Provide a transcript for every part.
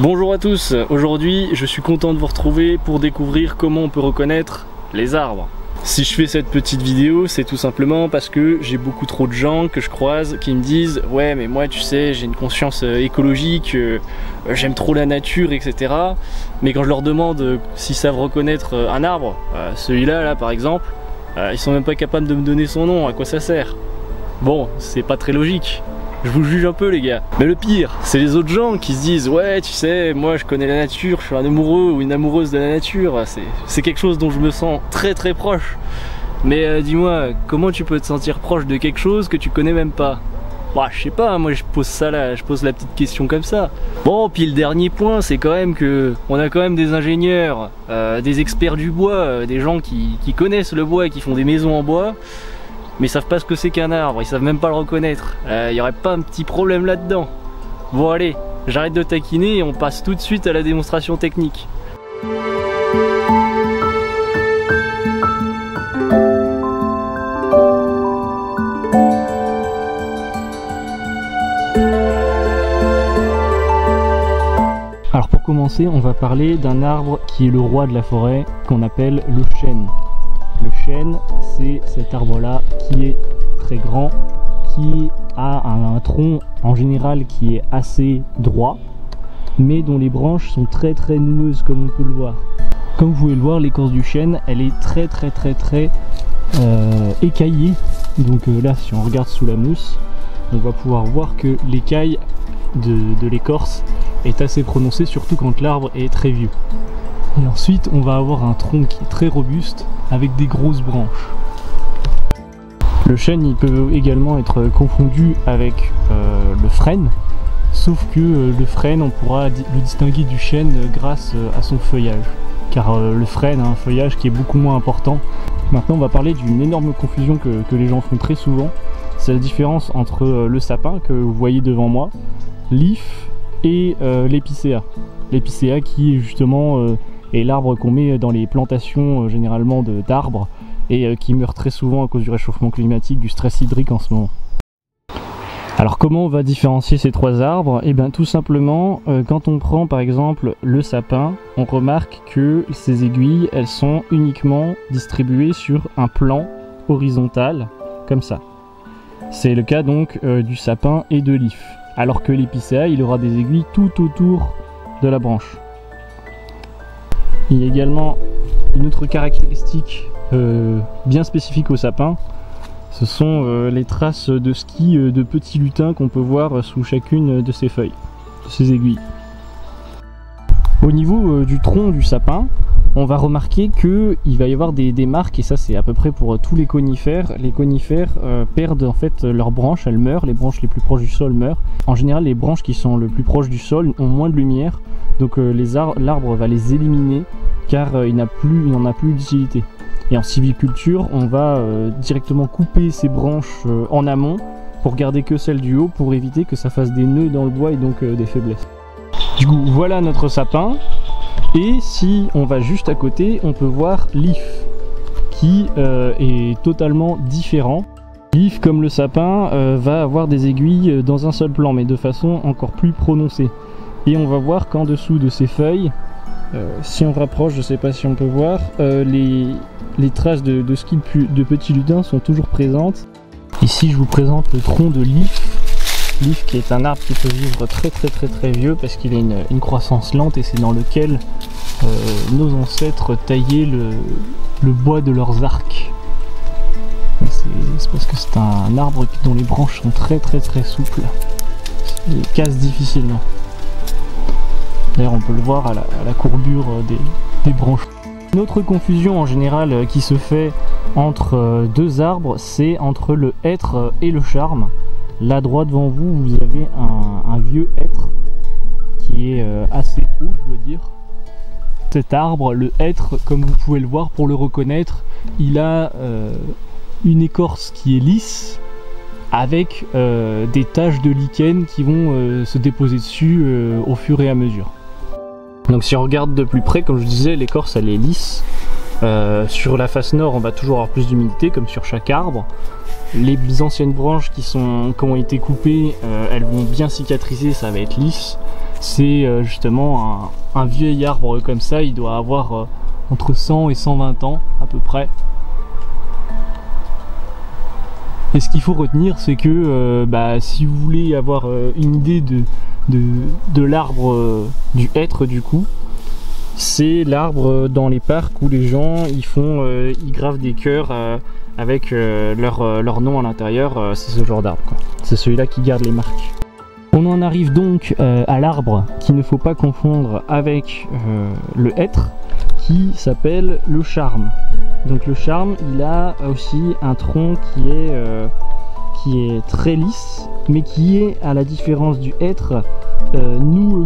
Bonjour à tous, aujourd'hui je suis content de vous retrouver pour découvrir comment on peut reconnaître les arbres. Si je fais cette petite vidéo, c'est tout simplement parce que j'ai beaucoup trop de gens que je croise qui me disent « Ouais mais moi tu sais, j'ai une conscience écologique, j'aime trop la nature, etc. » Mais quand je leur demande s'ils savent reconnaître un arbre, celui-là là par exemple, ils sont même pas capables de me donner son nom, à quoi ça sert? Bon, c'est pas très logique. Je vous juge un peu les gars. Mais le pire, c'est les autres gens qui se disent « Ouais tu sais, moi je connais la nature, je suis un amoureux ou une amoureuse de la nature, c'est quelque chose dont je me sens très très proche. » Mais dis-moi, comment tu peux te sentir proche de quelque chose que tu connais même pas? Bah je sais pas, moi je pose ça là, je pose la petite question comme ça. Bon, puis le dernier point, c'est quand même que on a quand même des ingénieurs, des experts du bois, des gens qui connaissent le bois et qui font des maisons en bois, mais ils savent pas ce que c'est qu'un arbre, ils savent même pas le reconnaître. Y aurait pas un petit problème là-dedans? Bon allez, j'arrête de taquiner et on passe tout de suite à la démonstration technique. Alors pour commencer, on va parler d'un arbre qui est le roi de la forêt, qu'on appelle le chêne. Le chêne, c'est cet arbre-là qui est très grand, qui a un tronc en général qui est assez droit, mais dont les branches sont très noueuses comme on peut le voir. Comme vous pouvez le voir, l'écorce du chêne, elle est très écaillée. Donc là, si on regarde sous la mousse, on va pouvoir voir que l'écaille de l'écorce est assez prononcée, surtout quand l'arbre est très vieux. Et ensuite, on va avoir un tronc qui est très robuste avec des grosses branches. Le chêne, il peut également être confondu avec le frêne, sauf que le frêne, on pourra le distinguer du chêne grâce à son feuillage, car le frêne a un feuillage qui est beaucoup moins important. Maintenant, on va parler d'une énorme confusion que les gens font très souvent. C'est la différence entre le sapin que vous voyez devant moi, l'if et l'épicéa. L'épicéa qui est justement est l'arbre qu'on met dans les plantations généralement d'arbres et qui meurt très souvent à cause du réchauffement climatique, du stress hydrique en ce moment. Alors comment on va différencier ces trois arbres? Et bien tout simplement, quand on prend par exemple le sapin, on remarque que ces aiguilles, elles sont uniquement distribuées sur un plan horizontal, comme ça. C'est le cas donc du sapin et de l'if. Alors que l'épicéa, il aura des aiguilles tout autour de la branche. Il y a également une autre caractéristique bien spécifique au sapin, ce sont les traces de ski de petits lutins qu'on peut voir sous chacune de ses feuilles, de ses aiguilles. Au niveau du tronc du sapin, on va remarquer qu'il va y avoir des marques, et ça c'est à peu près pour tous les conifères. Les conifères perdent en fait leurs branches, elles meurent, les branches les plus proches du sol meurent. En général, les branches qui sont le plus proches du sol ont moins de lumière, donc l'arbre va les éliminer car il n'en a plus d'utilité. Et en sylviculture, on va directement couper ces branches en amont pour garder que celles du haut, pour éviter que ça fasse des nœuds dans le bois et donc des faiblesses. Du coup, voilà notre sapin. Et si on va juste à côté, on peut voir l'if qui est totalement différent. L'if, comme le sapin, va avoir des aiguilles dans un seul plan, mais de façon encore plus prononcée. Et on va voir qu'en dessous de ces feuilles, si on rapproche, je ne sais pas si on peut voir, les traces de ski de petits lutins sont toujours présentes. Ici, je vous présente le tronc de l'if. L'if qui est un arbre qui peut vivre très vieux parce qu'il a une croissance lente, et c'est dans lequel nos ancêtres taillaient le bois de leurs arcs. C'est parce que c'est un arbre dont les branches sont très souples. Il casse difficilement. D'ailleurs on peut le voir à la courbure des branches. Une autre confusion en général qui se fait entre deux arbres, c'est entre le hêtre et le charme. Là droit devant vous, vous avez un vieux hêtre qui est assez haut, je dois dire. Cet arbre, le hêtre, comme vous pouvez le voir, pour le reconnaître, il a une écorce qui est lisse avec des taches de lichen qui vont se déposer dessus au fur et à mesure. Donc si on regarde de plus près, comme je disais, l'écorce elle est lisse. Sur la face nord, on va toujours avoir plus d'humidité, comme sur chaque arbre. Les anciennes branches qui ont été coupées, elles vont bien cicatriser, ça va être lisse. C'est justement un vieil arbre comme ça, il doit avoir entre 100 et 120 ans à peu près. Et ce qu'il faut retenir, c'est que si vous voulez avoir une idée de l'arbre du hêtre du coup, c'est l'arbre dans les parcs où les gens ils gravent des cœurs avec leur nom à l'intérieur. C'est ce genre d'arbre, c'est celui-là qui garde les marques. On en arrive donc à l'arbre qu'il ne faut pas confondre avec le hêtre, qui s'appelle le charme. Donc le charme, il a aussi un tronc qui est très lisse, mais qui est, à la différence du hêtre, noueux.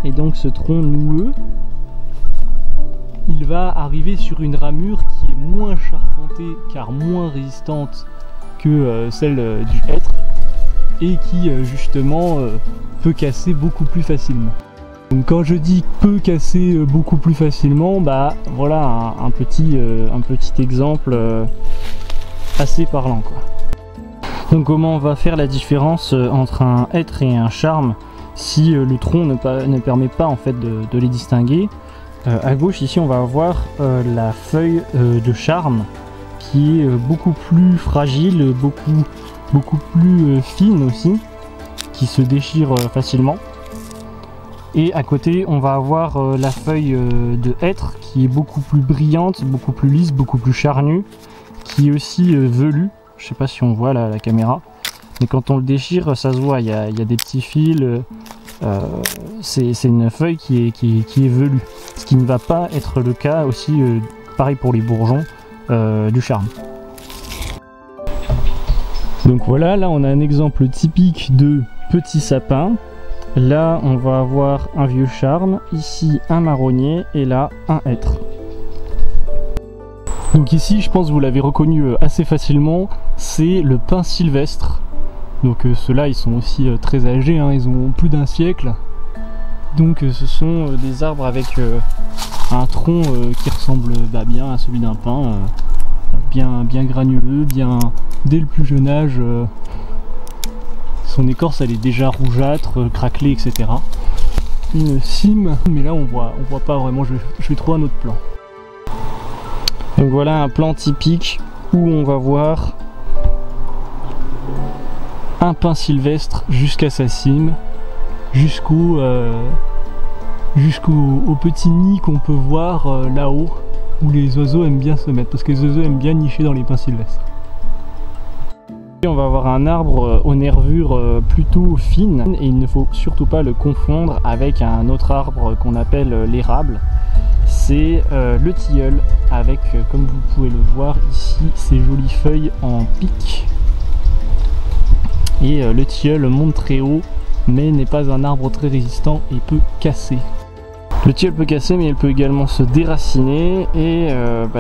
Et donc ce tronc noueux, il va arriver sur une ramure qui est moins charpentée car moins résistante que celle du hêtre, et qui justement peut casser beaucoup plus facilement. Donc quand je dis peut casser beaucoup plus facilement, voilà un petit exemple assez parlant, quoi. Donc comment on va faire la différence entre un hêtre et un charme si le tronc ne permet pas en fait de les distinguer? À gauche ici on va avoir la feuille de charme qui est beaucoup plus fragile, beaucoup plus fine aussi, qui se déchire facilement. Et à côté on va avoir la feuille de hêtre qui est beaucoup plus brillante, beaucoup plus lisse, beaucoup plus charnue, qui est aussi velue. Je sais pas si on voit la caméra, mais quand on le déchire ça se voit, il y a des petits fils. C'est une feuille qui est velue, ce qui ne va pas être le cas aussi, pareil pour les bourgeons du charme. Donc voilà, là on a un exemple typique de petit sapin. Là on va avoir un vieux charme, ici un marronnier et là un hêtre. Donc ici je pense que vous l'avez reconnu assez facilement, c'est le pin sylvestre. Donc ceux-là ils sont aussi très âgés, hein, ils ont plus d'un siècle. Donc ce sont des arbres avec un tronc qui ressemble bien à celui d'un pin, bien granuleux, dès le plus jeune âge. Son écorce elle est déjà rougeâtre, craquelée, etc. Une cime, mais là on voit pas vraiment, je vais trouver un autre plan. Donc voilà un plan typique où on va voir un pin sylvestre jusqu'à sa cime, jusqu'au petit nid qu'on peut voir là-haut, où les oiseaux aiment bien se mettre, parce que les oiseaux aiment bien nicher dans les pins sylvestres. Et on va avoir un arbre aux nervures plutôt fines, et il ne faut surtout pas le confondre avec un autre arbre qu'on appelle l'érable. C'est le tilleul, avec, comme vous pouvez le voir ici, ces jolies feuilles en pic. Et le tilleul monte très haut, mais n'est pas un arbre très résistant et peut casser. Le tilleul peut casser, mais il peut également se déraciner et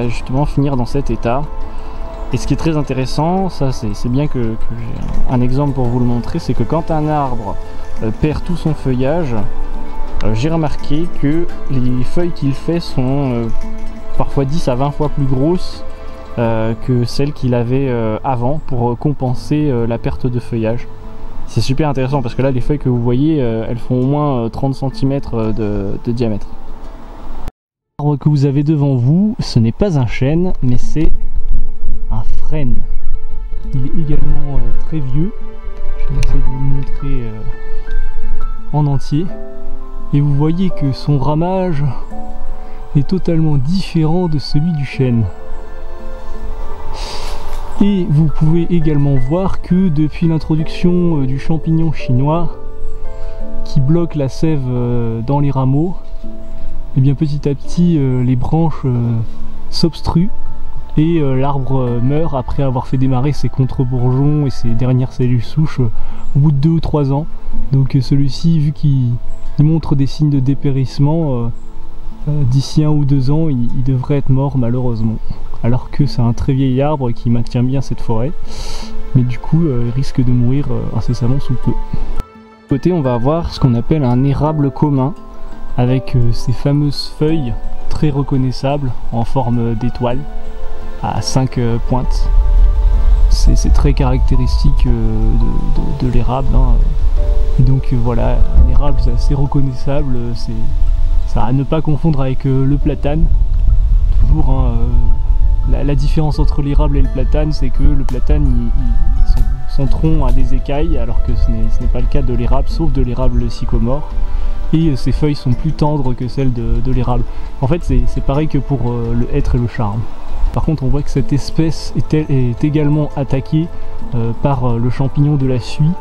justement finir dans cet état. Et ce qui est très intéressant, ça c'est bien que j'ai un exemple pour vous le montrer, c'est que quand un arbre perd tout son feuillage, j'ai remarqué que les feuilles qu'il fait sont parfois 10 à 20 fois plus grosses que celles qu'il avait avant, pour compenser la perte de feuillage. C'est super intéressant parce que là les feuilles que vous voyez elles font au moins 30 cm de diamètre. L'arbre que vous avez devant vous, ce n'est pas un chêne mais c'est un frêne. Il est également très vieux. Je vais essayer de vous le montrer en entier. Et vous voyez que son ramage est totalement différent de celui du chêne. Et vous pouvez également voir que depuis l'introduction du champignon chinois qui bloque la sève dans les rameaux, et bien petit à petit les branches s'obstruent et l'arbre meurt après avoir fait démarrer ses contre-bourgeons et ses dernières cellules souches au bout de 2 ou 3 ans. Donc celui-ci, vu qu'il montre des signes de dépérissement, d'ici 1 ou 2 ans il devrait être mort malheureusement. Alors que c'est un très vieil arbre qui maintient bien cette forêt, mais du coup il risque de mourir incessamment sous peu. De côté on va avoir ce qu'on appelle un érable commun, avec ces fameuses feuilles très reconnaissables en forme d'étoile à 5 pointes. C'est très caractéristique de l'érable, hein. Et donc voilà, un érable c'est assez reconnaissable, c'est ça à ne pas confondre avec le platane. Toujours hein, la différence entre l'érable et le platane, c'est que le platane son tronc a des écailles alors que ce n'est pas le cas de l'érable, sauf de l'érable sycomore. Et ses feuilles sont plus tendres que celles de l'érable. En fait c'est pareil que pour le hêtre et le charme. Par contre on voit que cette espèce est également attaquée par le champignon de la suie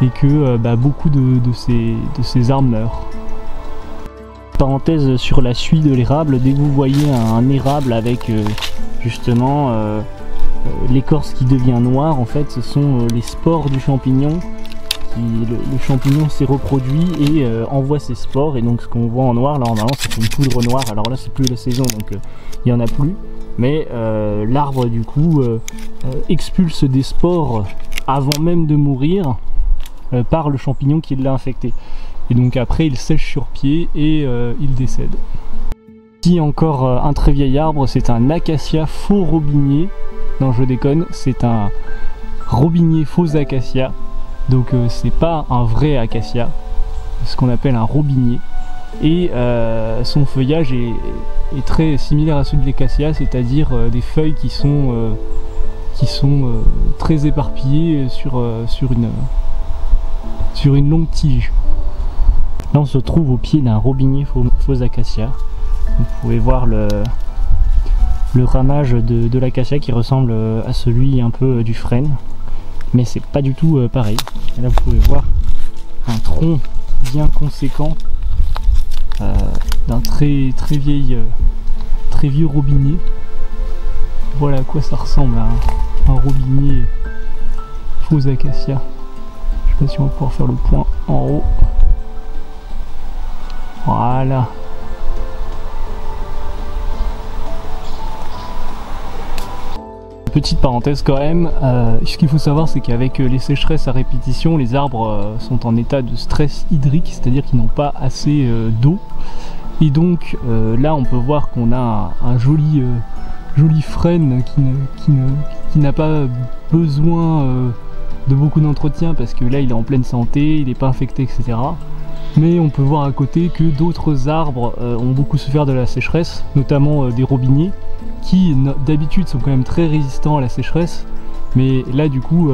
et que beaucoup de ces arbres meurent. Parenthèse sur la suie de l'érable, dès que vous voyez un érable avec justement l'écorce qui devient noire, en fait ce sont les spores du champignon. Le champignon s'est reproduit et envoie ses spores, et donc ce qu'on voit en noir là normalement c'est une poudre noire. Alors là c'est plus la saison donc il n'y en a plus, mais l'arbre du coup expulse des spores avant même de mourir par le champignon qui l'a infecté, et donc après il sèche sur pied et il décède. Ici encore un très vieil arbre, c'est un acacia faux robinier. Non je déconne, c'est un robinier faux acacia. Donc c'est pas un vrai acacia, ce qu'on appelle un robinier. Et son feuillage est très similaire à celui de l'acacia, c'est-à-dire des feuilles qui sont très éparpillées sur une longue tige. Là on se trouve au pied d'un robinier faux acacia. Vous pouvez voir le ramage de l'acacia qui ressemble à celui un peu du frêne. Mais c'est pas du tout pareil. Et là vous pouvez voir un tronc bien conséquent d'un très vieux robinier. Voilà à quoi ça ressemble à un robinier faux acacia. Je sais pas si on va pouvoir faire le point en haut. Voilà. Petite parenthèse quand même, ce qu'il faut savoir c'est qu'avec les sécheresses à répétition, les arbres sont en état de stress hydrique, c'est-à-dire qu'ils n'ont pas assez d'eau. Et donc là on peut voir qu'on a un joli frêne qui n'a pas besoin de beaucoup d'entretien parce que là il est en pleine santé, il n'est pas infecté, etc. Mais on peut voir à côté que d'autres arbres ont beaucoup souffert de la sécheresse, notamment des robiniers, qui d'habitude sont quand même très résistants à la sécheresse, mais là du coup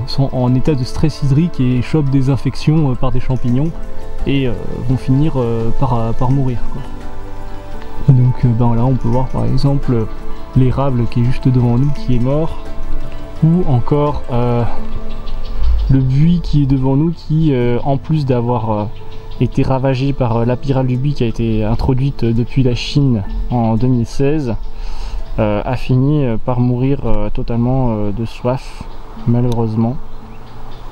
sont en état de stress hydrique et chopent des infections par des champignons et vont finir par mourir, quoi. Et donc là on peut voir par exemple l'érable qui est juste devant nous qui est mort, ou encore le buis qui est devant nous qui en plus d'avoir été ravagé par la pyrale du buis qui a été introduite depuis la Chine en 2016, a fini par mourir totalement de soif, malheureusement,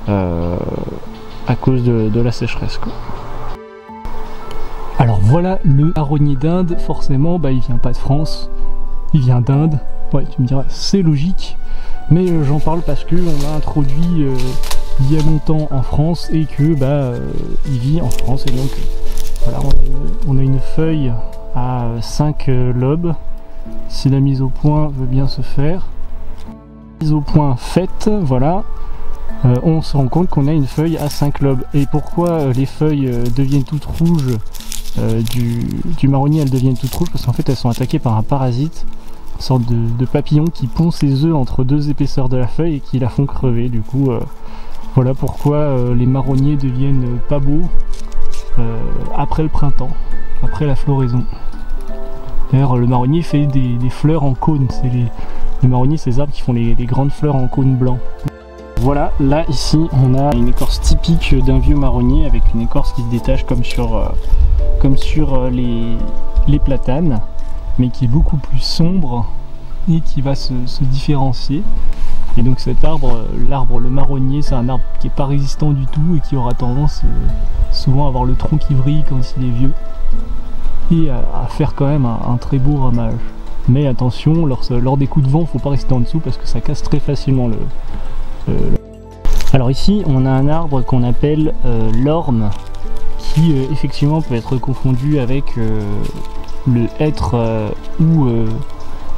à cause de la sécheresse, quoi. Alors voilà le marronnier d'Inde, forcément il vient pas de France, il vient d'Inde. Ouais, tu me diras c'est logique, mais j'en parle parce que on l'a introduit il y a longtemps en France et que il vit en France, et donc voilà, on a une feuille à 5 lobes. Si la mise au point veut bien se faire, mise au point faite, voilà, on se rend compte qu'on a une feuille à 5 lobes. Et pourquoi les feuilles deviennent toutes rouges du marronnier, elles deviennent toutes rouges? Parce qu'en fait elles sont attaquées par un parasite, une sorte de papillon qui pond ses œufs entre deux épaisseurs de la feuille et qui la font crever. Du coup voilà pourquoi les marronniers deviennent pas beaux après le printemps, après la floraison. D'ailleurs le marronnier fait des fleurs en cône, c'est les marronniers, ces arbres qui font les grandes fleurs en cône blanc. Voilà, là ici on a une écorce typique d'un vieux marronnier avec une écorce qui se détache comme sur les platanes, mais qui est beaucoup plus sombre et qui va se différencier. Et donc cet arbre, le marronnier, c'est un arbre qui n'est pas résistant du tout et qui aura tendance souvent à avoir le tronc qui vrille quand il est vieux, et à faire quand même un très beau ramage. Mais attention, lors des coups de vent, il ne faut pas rester en dessous parce que ça casse très facilement Alors ici, on a un arbre qu'on appelle l'orme, qui effectivement peut être confondu avec le hêtre ou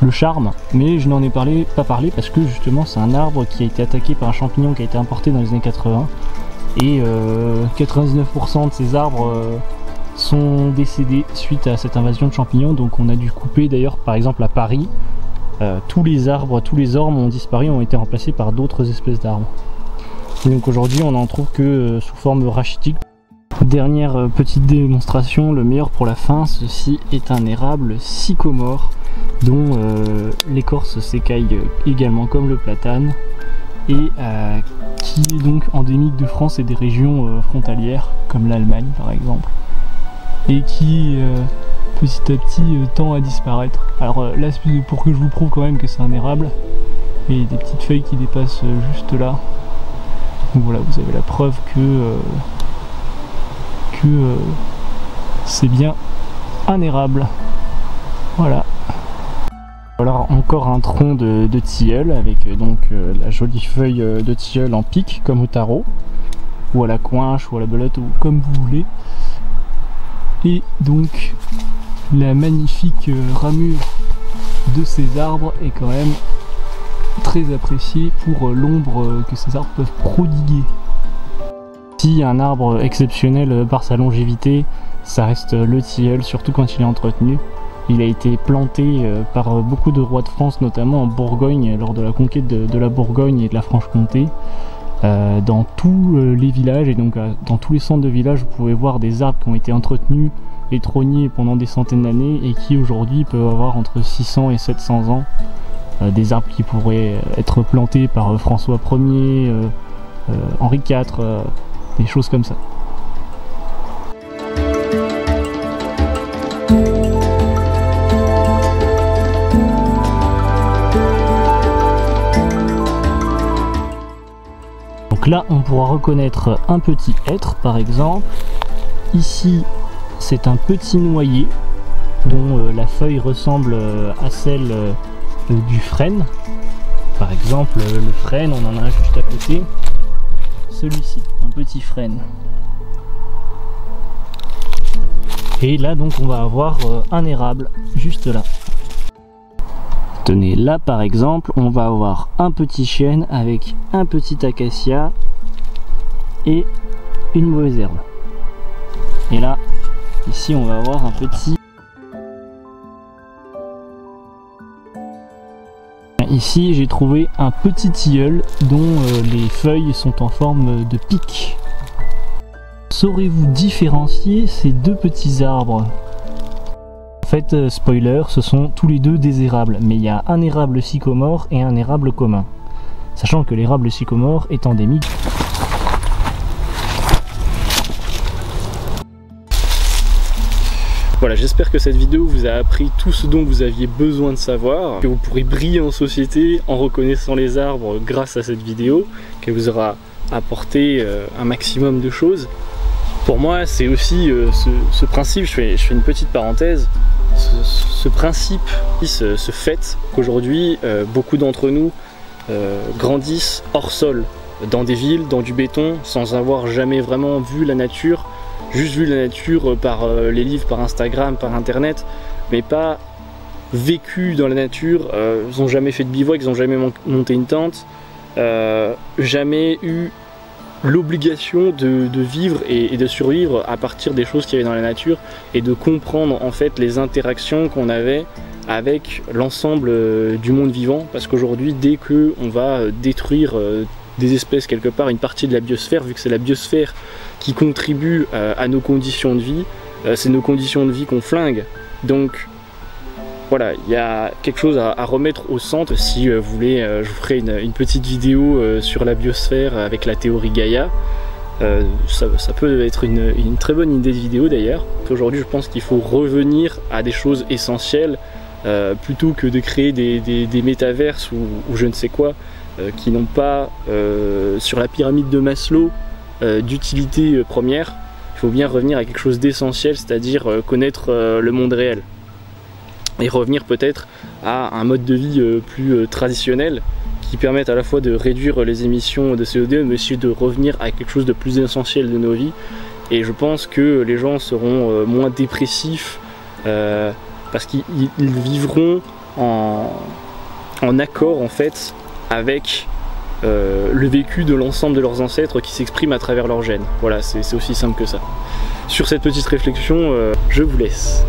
le charme, mais je n'en ai pas parlé parce que justement c'est un arbre qui a été attaqué par un champignon qui a été importé dans les années 80 et 99% de ces arbres sont décédés suite à cette invasion de champignons. Donc on a dû couper, d'ailleurs par exemple à Paris, tous les arbres, tous les ormes ont disparu, ont été remplacés par d'autres espèces d'arbres. Et donc aujourd'hui on n'en trouve que sous forme rachitique. Dernière petite démonstration, le meilleur pour la fin, ceci est un érable sycomore dont l'écorce s'écaille également comme le platane et qui est donc endémique de France et des régions frontalières comme l'Allemagne par exemple, et qui petit à petit tend à disparaître. Alors là, pour que je vous prouve quand même que c'est un érable, et des petites feuilles qui dépassent juste là. Donc voilà, vous avez la preuve que c'est bien un érable. Voilà. Alors encore un tronc de tilleul avec donc la jolie feuille de tilleul en pic comme au tarot, ou à la coinche, ou à la belette, ou comme vous voulez. Et donc la magnifique ramure de ces arbres est quand même très appréciée pour l'ombre que ces arbres peuvent prodiguer. Si un arbre exceptionnel par sa longévité, ça reste le tilleul, surtout quand il est entretenu. Il a été planté par beaucoup de rois de France, notamment en Bourgogne, lors de la conquête de la Bourgogne et de la Franche-Comté. Dans tous les villages, et donc dans tous les centres de village, vous pouvez voir des arbres qui ont été entretenus et trognés pendant des centaines d'années et qui aujourd'hui peuvent avoir entre 600 et 700 ans. Des arbres qui pourraient être plantés par François Ier, Henri IV, des choses comme ça. Donc là on pourra reconnaître un petit hêtre par exemple. Ici c'est un petit noyer dont la feuille ressemble à celle du frêne. Par exemple le frêne, on en a un juste à côté. Celui-ci, un petit frêne. Et là donc on va avoir un érable juste là. Tenez, là par exemple on va avoir un petit chêne avec un petit acacia et une mauvaise herbe. Et là, ici on va avoir un petit... Ici j'ai trouvé un petit tilleul dont les feuilles sont en forme de pic. Saurez-vous différencier ces deux petits arbres? En fait, spoiler, ce sont tous les deux des érables, mais il y a un érable sycomore et un érable commun. Sachant que l'érable sycomore est endémique. Voilà, j'espère que cette vidéo vous a appris tout ce dont vous aviez besoin de savoir, que vous pourrez briller en société en reconnaissant les arbres grâce à cette vidéo, qu'elle vous aura apporté un maximum de choses. Pour moi, c'est aussi ce principe, je fais une petite parenthèse, ce principe, ce fait qu'aujourd'hui, beaucoup d'entre nous grandissent hors sol, dans des villes, dans du béton, sans avoir jamais vraiment vu la nature, juste vu la nature par les livres, par Instagram, par internet, mais pas vécu dans la nature. Ils n'ont jamais fait de bivouac, ils n'ont jamais monté une tente, jamais eu l'obligation de vivre et de survivre à partir des choses qu'il y avait dans la nature et de comprendre en fait les interactions qu'on avait avec l'ensemble du monde vivant, parce qu'aujourd'hui dès que on va détruire des espèces quelque part, une partie de la biosphère, vu que c'est la biosphère qui contribue à nos conditions de vie, c'est nos conditions de vie qu'on flingue. Donc voilà, il y a quelque chose à remettre au centre. Si vous voulez, je vous ferai une petite vidéo sur la biosphère avec la théorie Gaïa. Ça peut être une très bonne idée de vidéo d'ailleurs. Aujourd'hui je pense qu'il faut revenir à des choses essentielles plutôt que de créer des métaverses ou je ne sais quoi qui n'ont pas sur la pyramide de Maslow d'utilité première. Il faut bien revenir à quelque chose d'essentiel, c'est-à-dire connaître le monde réel. Et revenir peut-être à un mode de vie plus traditionnel qui permette à la fois de réduire les émissions de CO2 mais aussi de revenir à quelque chose de plus essentiel de nos vies. Et je pense que les gens seront moins dépressifs parce qu'ils vivront en accord en fait avec le vécu de l'ensemble de leurs ancêtres qui s'exprime à travers leurs gènes. Voilà, c'est aussi simple que ça. Sur cette petite réflexion, je vous laisse.